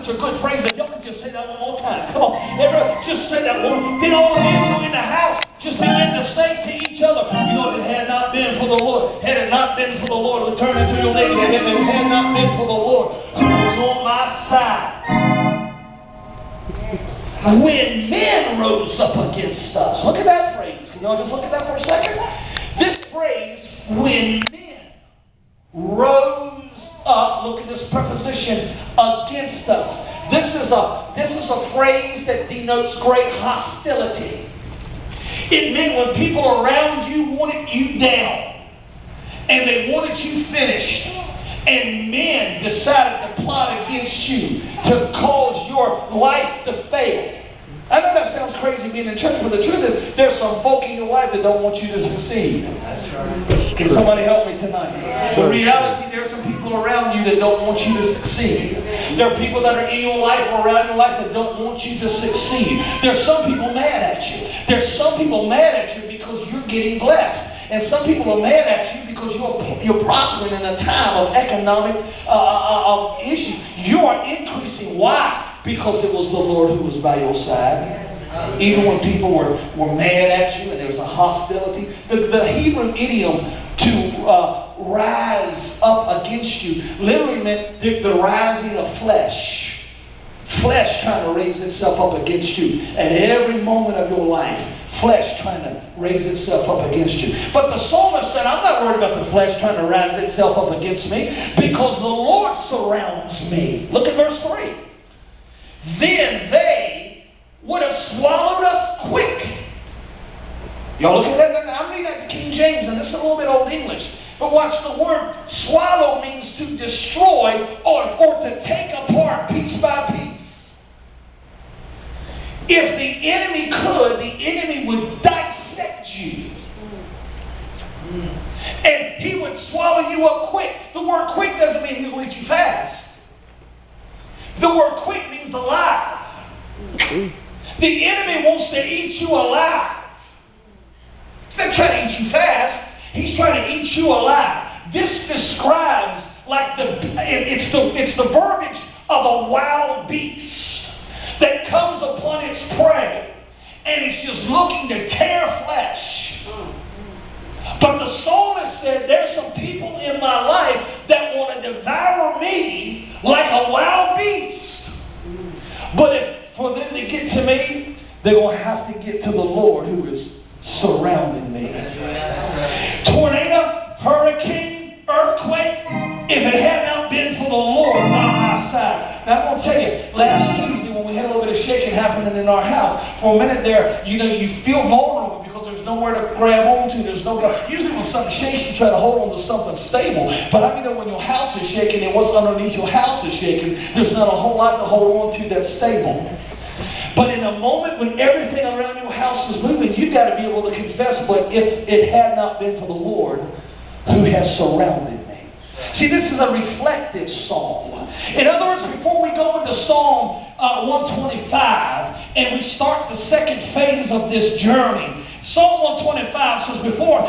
such a good phrase that y'all can just say that one more time. Come on. Everybody, just say that one. Then all of you in the house, just begin to say to each other, you know, if it had not been for the Lord, had it not been for the Lord, return into your neighbor, if it had not been for the Lord who was on my side. When men rose up against us. Look at that phrase. Can y'all just look at that for a second? This phrase, when men rose up, look at this preposition, against us. This is a phrase that denotes great hostility. It meant when people around you wanted you down and they wanted you finished, and men decided to plot against you to cause your life to fail. I know that sounds crazy being in church, but the truth is there's some folk in your life that don't want you to succeed. That's right. Can somebody help me tonight? The reality, there's some people around you that don't want you to succeed. There are people that are in your life or around your life that don't want you to succeed. There's some people mad at you. There's some people mad at you because you're getting blessed. And some people are mad at you because you're prospering in a time of economic issues. You are increasing. Why? Because it was the Lord who was by your side. Even when people were mad at you and there was a hostility. The Hebrew idiom to rise up against you literally meant the rising of flesh. Flesh trying to raise itself up against you at every moment of your life. Flesh trying to raise itself up against you. But the psalmist said, I'm not worried about the flesh trying to rise itself up against me because the Lord surrounds me. Look at verse 3. Then they would have swallowed us quick. Y'all look at that? I'm reading that King James, and this is a little bit Old English. But watch, the word swallow means to destroy or to take apart piece by piece. If the enemy could, the enemy would dissect you. And he would swallow you up quick. The word quick doesn't mean he will eat you fast. The word quick means alive. The enemy wants to eat you alive. He's not trying to eat you fast. He's trying to eat you alive. This describes like it's the verbiage of a wild beast that comes upon its prey and it's just looking to tear flesh. But the psalmist said there's some people in my life that want to devour me like a wild beast. But for them to get to me, they're going to have to get to the Lord who is surrounding me. Tornado, hurricane, earthquake, if it had not been for the Lord by my side. Now I'm going to tell you, last Tuesday when we had a little bit of shaking happening in our house, for a minute there, you feel vulnerable because there's nowhere to grab onto. Usually when something shakes, you try to hold on to something stable. But I mean, when your house is shaking and what's underneath your house is shaking, there's not a whole lot to hold on to that's stable. But in a moment when everything around your house is moving, you've got to be able to confess, but if it had not been for the Lord who has surrounded me. See, this is a reflective psalm. In other words, before we go into Psalm 125 and we start the second phase of this journey, Psalm 125 says before